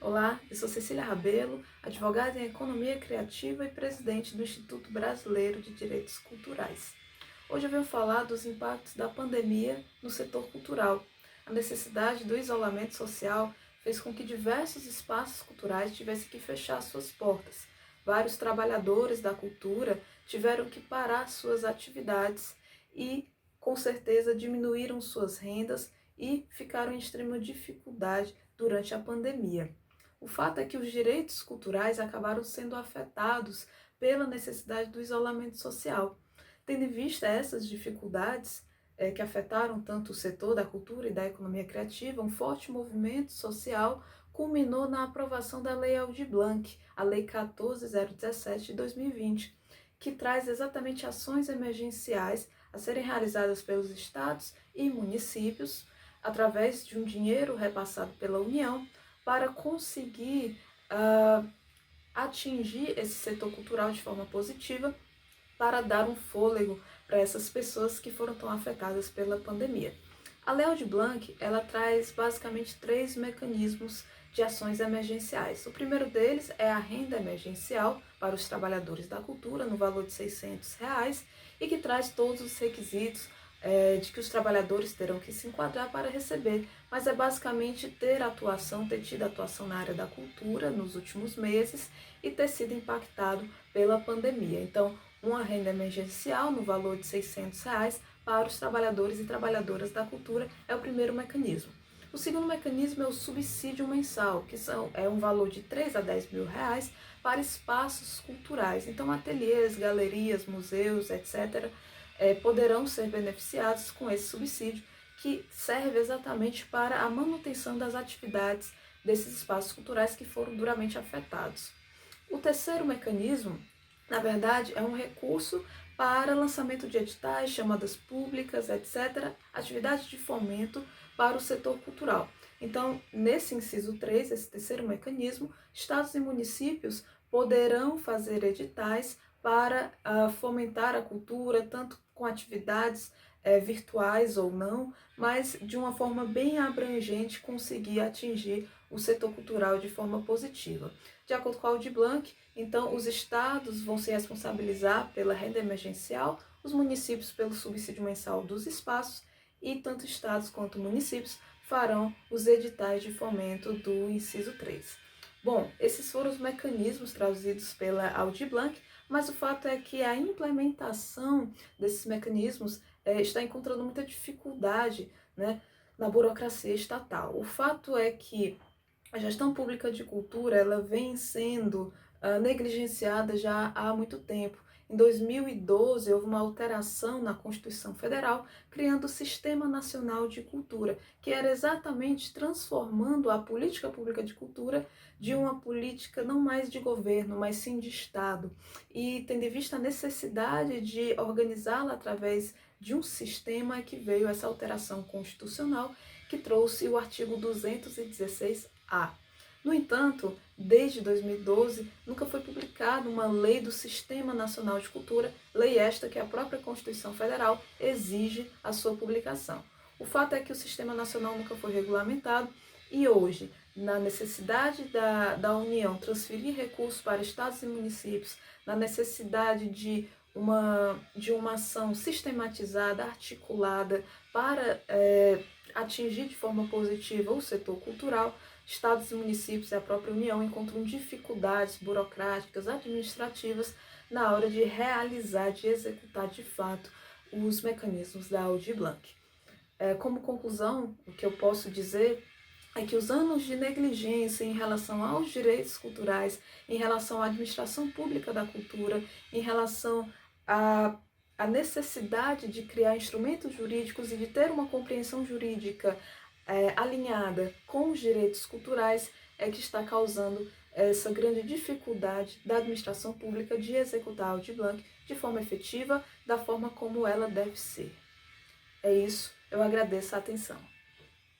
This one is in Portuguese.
Olá, eu sou Cecília Rabelo, advogada em Economia Criativa e presidente do Instituto Brasileiro de Direitos Culturais. Hoje eu venho falar dos impactos da pandemia no setor cultural. A necessidade do isolamento social fez com que diversos espaços culturais tivessem que fechar suas portas. Vários trabalhadores da cultura tiveram que parar suas atividades e, com certeza, diminuíram suas rendas e ficaram em extrema dificuldade durante a pandemia. O fato é que os direitos culturais acabaram sendo afetados pela necessidade do isolamento social. Tendo em vista essas dificuldades que afetaram tanto o setor da cultura e da economia criativa, um forte movimento social culminou na aprovação da Lei Aldir Blanc, a Lei 14.017 de 2020, que traz exatamente ações emergenciais a serem realizadas pelos estados e municípios através de um dinheiro repassado pela União para conseguir atingir esse setor cultural de forma positiva, para dar um fôlego para essas pessoas que foram tão afetadas pela pandemia. A Lei Aldir Blanc, ela traz basicamente 3 mecanismos de ações emergenciais. O primeiro deles é a renda emergencial para os trabalhadores da cultura, no valor de R$ 600, e que traz todos os requisitos de que os trabalhadores terão que se enquadrar para receber, mas é basicamente ter tido atuação na área da cultura nos últimos meses e ter sido impactado pela pandemia. Então, uma renda emergencial no valor de R$ 600 para os trabalhadores e trabalhadoras da cultura é o primeiro mecanismo. O segundo mecanismo é o subsídio mensal, que é um valor de 3 a 10 mil reais para espaços culturais. Então, ateliês, galerias, museus, etc., poderão ser beneficiados com esse subsídio, que serve exatamente para a manutenção das atividades desses espaços culturais que foram duramente afetados. O terceiro mecanismo, na verdade, é um recurso para lançamento de editais, chamadas públicas, etc., atividades de fomento para o setor cultural. Então, nesse inciso 3, esse terceiro mecanismo, estados e municípios poderão fazer editais para fomentar a cultura, tanto com atividades virtuais ou não, mas de uma forma bem abrangente conseguir atingir o setor cultural de forma positiva. De acordo com a Aldir Blanc, então os estados vão se responsabilizar pela renda emergencial, os municípios pelo subsídio mensal dos espaços e tanto estados quanto municípios farão os editais de fomento do inciso 3. Bom, esses foram os mecanismos trazidos pela Aldir Blanc, mas o fato é que a implementação desses mecanismos está encontrando muita dificuldade, né, na burocracia estatal. O fato é que a gestão pública de cultura ela vem sendo negligenciada já há muito tempo. Em 2012, houve uma alteração na Constituição Federal, criando o Sistema Nacional de Cultura, que era exatamente transformando a política pública de cultura de uma política não mais de governo, mas sim de Estado. E tendo em vista a necessidade de organizá-la através de um sistema que veio essa alteração constitucional, que trouxe o artigo 216-A. No entanto, desde 2012, nunca foi publicada uma lei do Sistema Nacional de Cultura, lei esta que a própria Constituição Federal exige a sua publicação. O fato é que o Sistema Nacional nunca foi regulamentado e hoje, na necessidade da União transferir recursos para estados e municípios, na necessidade de uma ação sistematizada, articulada para atingir de forma positiva o setor cultural, estados e municípios e a própria União encontram dificuldades burocráticas, administrativas, na hora de realizar, de executar de fato os mecanismos da Aldir Blanc. Como conclusão, o que eu posso dizer é que os anos de negligência em relação aos direitos culturais, em relação à administração pública da cultura, em relação à necessidade de criar instrumentos jurídicos e de ter uma compreensão jurídica alinhada com os direitos culturais é que está causando essa grande dificuldade da administração pública de executar a Aldir Blanc de forma efetiva, da forma como ela deve ser. É isso, eu agradeço a atenção.